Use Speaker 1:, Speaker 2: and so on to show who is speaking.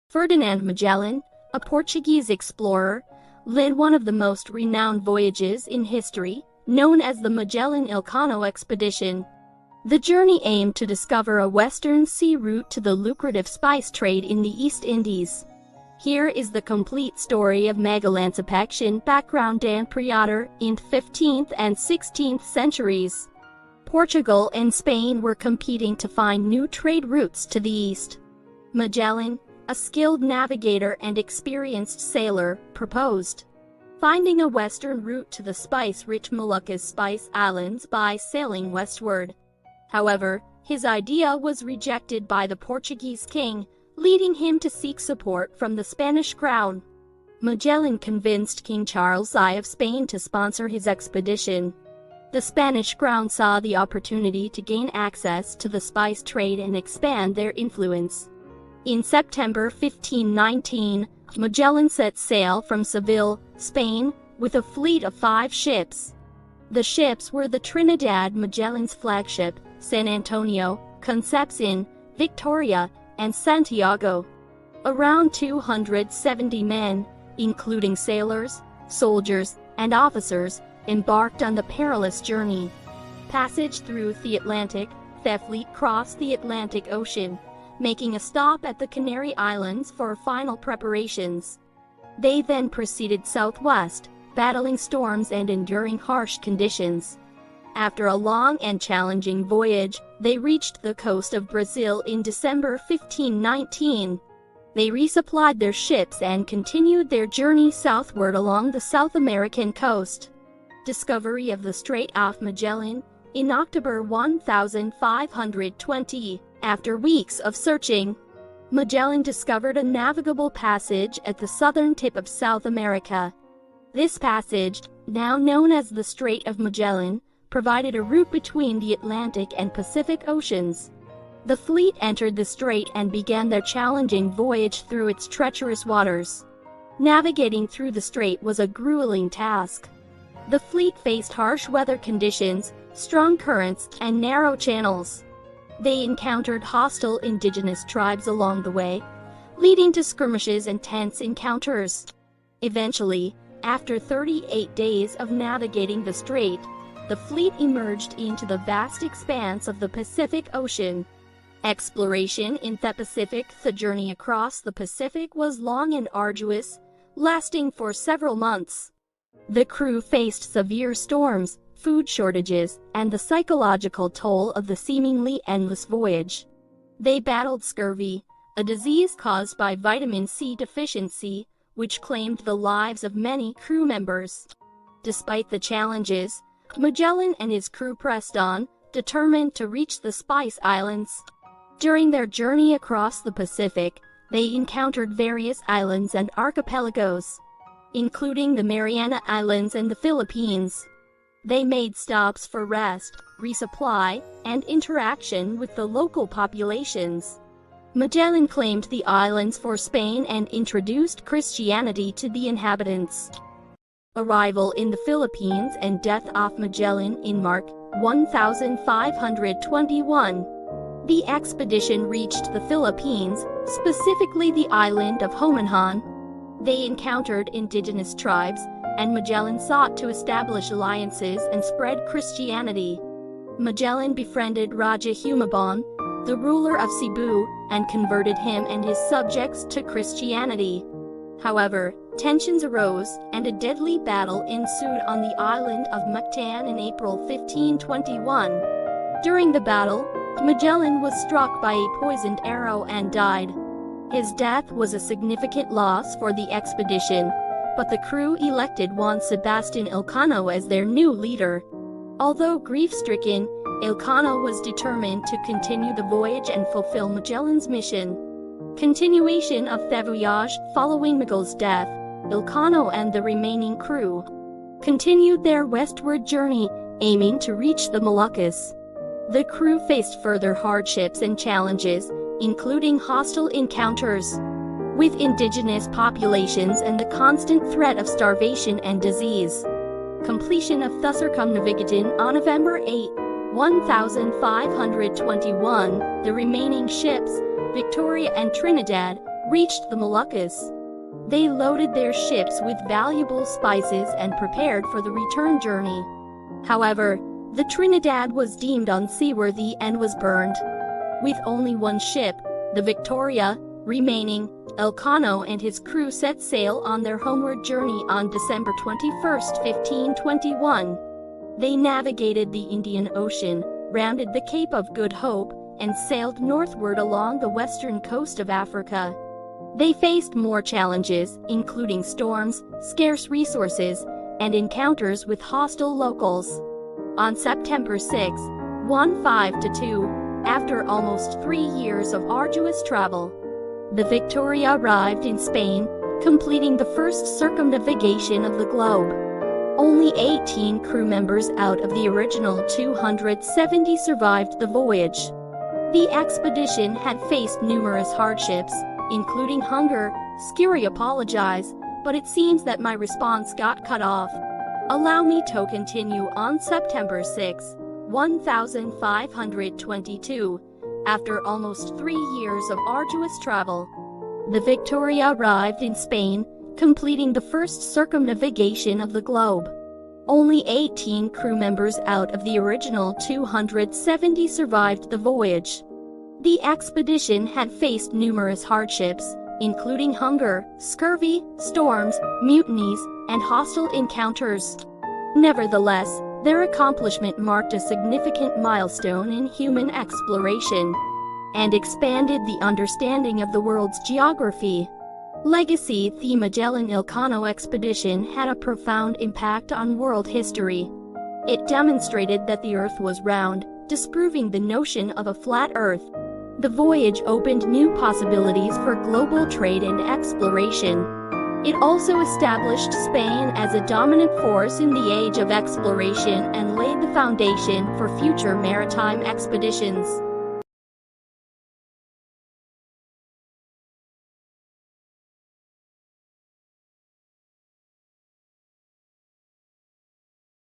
Speaker 1: Ferdinand Magellan, a Portuguese explorer, led one of the most renowned voyages in history, known as the Magellan-Elcano expedition. The journey aimed to discover a western sea route to the lucrative spice trade in the East Indies. Here is the complete story of Magellan's action background and period in 15th and 16th centuries. Portugal and Spain were competing to find new trade routes to the east. Magellan, a skilled navigator and experienced sailor, proposed finding a western route to the spice-rich Moluccas Spice Islands by sailing westward. However, his idea was rejected by the Portuguese king, leading him to seek support from the Spanish crown. Magellan convinced King Charles I of Spain to sponsor his expedition. The Spanish crown saw the opportunity to gain access to the spice trade and expand their influence. In September 1519, Magellan set sail from Seville, Spain, with a fleet of 5 ships. The ships were the Trinidad Magellan's flagship, San Antonio, Concepcion, Victoria, and Santiago. Around 270 men, including sailors, soldiers, and officers, embarked on the perilous journey. Passage through the Atlantic, the fleet crossed the Atlantic Ocean, making a stop at the Canary Islands for final preparations. They then proceeded southwest, battling storms and enduring harsh conditions. After a long and challenging voyage, they reached the coast of Brazil in December 1519. They resupplied their ships and continued their journey southward along the South American coast. Discovery of the Strait of Magellan in October 1520. After weeks of searching, Magellan discovered a navigable passage at the southern tip of South America. This passage, now known as the Strait of Magellan, provided a route between the Atlantic and Pacific Oceans. The fleet entered the strait and began their challenging voyage through its treacherous waters. Navigating through the strait was a grueling task. The fleet faced harsh weather conditions, strong currents, and narrow channels. They encountered hostile indigenous tribes along the way, leading to skirmishes and tense encounters. Eventually, after 38 days of navigating the strait, the fleet emerged into the vast expanse of the Pacific Ocean. Exploration in the Pacific. The journey across the Pacific was long and arduous, lasting for several months. The crew faced severe storms, food shortages, and the psychological toll of the seemingly endless voyage. They battled scurvy, a disease caused by vitamin C deficiency, which claimed the lives of many crew members. Despite the challenges, Magellan and his crew pressed on, determined to reach the Spice Islands. During their journey across the Pacific, they encountered various islands and archipelagos, including the Mariana Islands and the Philippines. They made stops for rest, resupply, and interaction with the local populations. Magellan claimed the islands for Spain and introduced Christianity to the inhabitants. Arrival in the Philippines and death of Magellan in March 1521. The expedition reached the Philippines, specifically the island of Hominhan. They encountered indigenous tribes, and Magellan sought to establish alliances and spread Christianity. Magellan befriended Raja Humabon, the ruler of Cebu, and converted him and his subjects to Christianity. However, tensions arose, and a deadly battle ensued on the island of Mactan in April 1521. During the battle, Magellan was struck by a poisoned arrow and died. His death was a significant loss for the expedition, but the crew elected Juan Sebastian Elcano as their new leader. Although grief-stricken, Elcano was determined to continue the voyage and fulfill Magellan's mission. Continuation of the voyage. Following Magellan's death, Elcano and the remaining crew continued their westward journey, aiming to reach the Moluccas. The crew faced further hardships and challenges, including hostile encounters with indigenous populations and the constant threat of starvation and disease. Completion of the circumnavigation on November 8, 1521, the remaining ships, Victoria and Trinidad, reached the Moluccas. They loaded their ships with valuable spices and prepared for the return journey. However, the Trinidad was deemed unseaworthy and was burned. With only one ship, the Victoria, remaining, Elcano and his crew set sail on their homeward journey on December 21, 1521. They navigated the Indian Ocean, rounded the Cape of Good Hope, and sailed northward along the western coast of Africa. They faced more challenges, including storms, scarce resources, and encounters with hostile locals. On September 6, 1522, after almost 3 years of arduous travel, the Victoria arrived in Spain, completing the first circumnavigation of the globe. Only 18 crew members out of the original 270 survived the voyage. The expedition had faced numerous hardships, including hunger. Scary apologize, but it seems that my response got cut off. Allow me to continue. On September 6, 1522, after almost 3 years of arduous travel, the Victoria arrived in Spain, completing the first circumnavigation of the globe. Only 18 crew members out of the original 270 survived the voyage. The expedition had faced numerous hardships, including hunger, scurvy, storms, mutinies, and hostile encounters. Nevertheless, their accomplishment marked a significant milestone in human exploration and expanded the understanding of the world's geography. Legacy. The Magellan-Elcano expedition had a profound impact on world history. It demonstrated that the Earth was round, disproving the notion of a flat Earth. The voyage opened new possibilities for global trade and exploration. It also established Spain as a dominant force in the age of exploration and laid the foundation for future maritime expeditions.